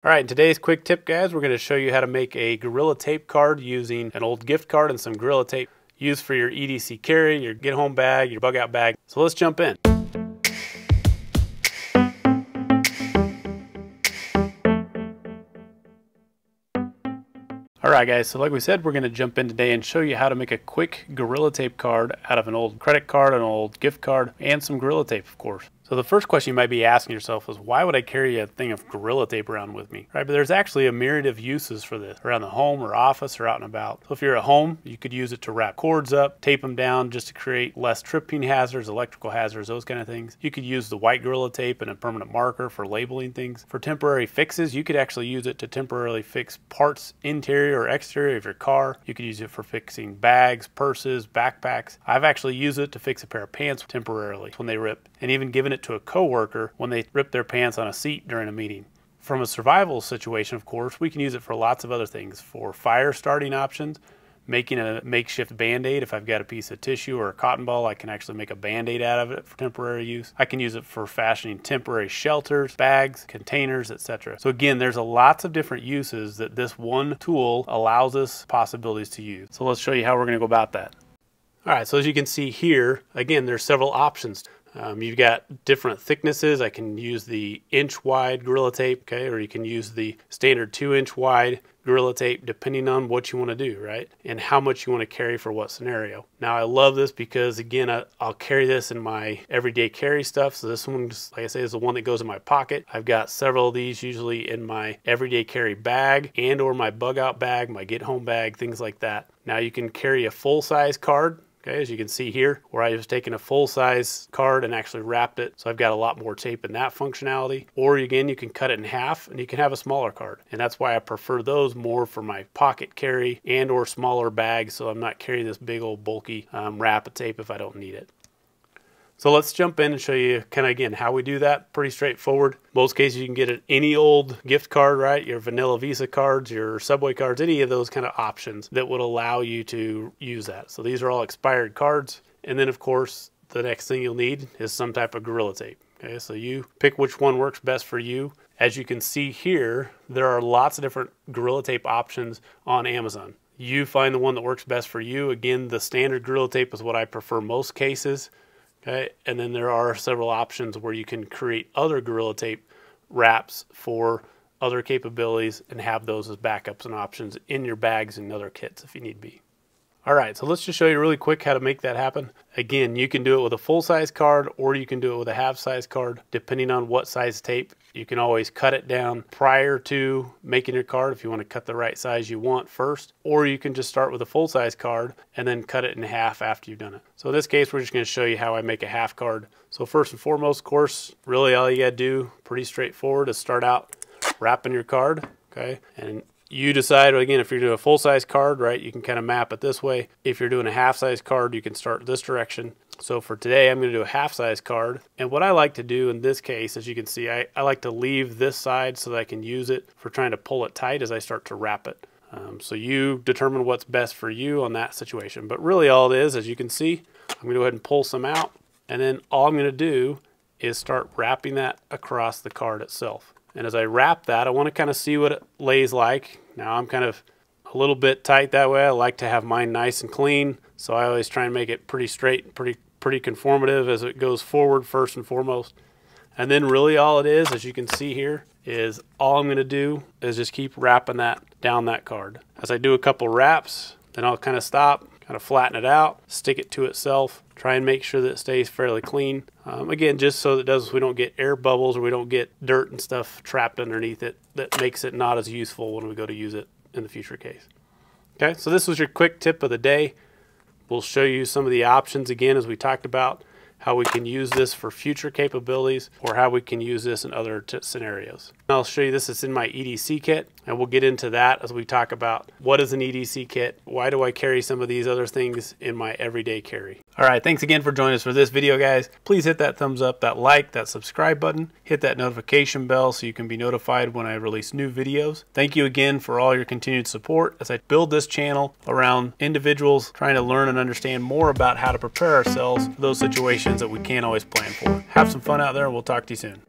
All right, in today's quick tip, guys, we're going to show you how to make a Gorilla Tape card using an old gift card and some Gorilla Tape used for your EDC carry, your get home bag, your bug out bag. So let's jump in. All right, guys, so like we said, we're going to jump in today and show you how to make a quick Gorilla Tape card out of an old credit card, an old gift card, and some Gorilla Tape, of course. So the first question you might be asking yourself is, why would I carry a thing of Gorilla Tape around with me? Right, but there's actually a myriad of uses for this around the home or office or out and about. So if you're at home, you could use it to wrap cords up, tape them down just to create less tripping hazards, electrical hazards, those kind of things. You could use the white Gorilla Tape and a permanent marker for labeling things. For temporary fixes, you could actually use it to temporarily fix parts, interior or exterior of your car. You could use it for fixing bags, purses, backpacks. I've actually used it to fix a pair of pants temporarily when they rip, and even given it to a coworker when they rip their pants on a seat during a meeting. From a survival situation, of course, we can use it for lots of other things. For fire starting options, making a makeshift band-aid. If I've got a piece of tissue or a cotton ball, I can actually make a band-aid out of it for temporary use. I can use it for fashioning temporary shelters, bags, containers, etc. So again, there's lots of different uses that this one tool allows us possibilities to use. So let's show you how we're going to go about that. All right, so as you can see here, again, there's several options. You've got different thicknesses. I can use the inch wide Gorilla Tape, okay, or you can use the standard 2-inch wide Gorilla Tape, depending on what you want to do, right, and how much you want to carry for what scenario. Now, I love this because, again, I'll carry this in my everyday carry stuff. So this one, just like I say, is the one that goes in my pocket. I've got several of these usually in my everyday carry bag and or my bug out bag, my get home bag, things like that. Now, you can carry a full-size card. Okay, as you can see here, where I was taking a full-size card and actually wrapped it, so I've got a lot more tape in that functionality. Or again, you can cut it in half and you can have a smaller card, and that's why I prefer those more for my pocket carry and or smaller bags, so I'm not carrying this big old bulky wrap of tape if I don't need it. So let's jump in and show you kind of, again, how we do that. Pretty straightforward. Most cases you can get any old gift card, right? Your vanilla Visa cards, your Subway cards, any of those kind of options that would allow you to use that. So these are all expired cards. And then of course, the next thing you'll need is some type of Gorilla Tape. Okay, so you pick which one works best for you. As you can see here, there are lots of different Gorilla Tape options on Amazon. You find the one that works best for you. Again, the standard Gorilla Tape is what I prefer most cases. Okay, and then there are several options where you can create other Gorilla Tape wraps for other capabilities and have those as backups and options in your bags and other kits if you need be. All right, so let's just show you really quick how to make that happen. Again, you can do it with a full-size card or you can do it with a half-size card, depending on what size tape. You can always cut it down prior to making your card if you want to cut the right size you want first, or you can just start with a full-size card and then cut it in half after you've done it. So in this case, we're just going to show you how I make a half card. So first and foremost, of course, really all you got to do, pretty straightforward, is start out wrapping your card, okay? And you decide, again, if you're doing a full-size card, right, you can kind of map it this way. If you're doing a half-size card, you can start this direction. So for today, I'm going to do a half-size card. And what I like to do in this case, as you can see, I like to leave this side so that I can use it for trying to pull it tight as I start to wrap it. So you determine what's best for you on that situation. But really all it is, as you can see, I'm going to go ahead and pull some out. And then all I'm going to do is start wrapping that across the card itself. And as I wrap that, I want to kind of see what it lays like. Now I'm kind of a little bit tight that way. I like to have mine nice and clean, so I always try and make it pretty straight, pretty conformative as it goes forward first and foremost. And then really all it is, as you can see here, is all I'm going to do is just keep wrapping that down that card. As I do a couple wraps, then I'll kind of stop, kind of flatten it out, stick it to itself, try and make sure that it stays fairly clean. Again, just so that we don't get air bubbles or we don't get dirt and stuff trapped underneath it that makes it not as useful when we go to use it in the future case. Okay, so this was your quick tip of the day. We'll show you some of the options again as we talked about, how we can use this for future capabilities or how we can use this in other scenarios. I'll show you this. It's in my EDC kit, and we'll get into that as we talk about what is an EDC kit, why do I carry some of these other things in my everyday carry. All right, thanks again for joining us for this video, guys. Please hit that thumbs up, that like, that subscribe button, hit that notification bell so you can be notified when I release new videos. Thank you again for all your continued support as I build this channel around individuals trying to learn and understand more about how to prepare ourselves for those situations that we can't always plan for. Have some fun out there, and we'll talk to you soon.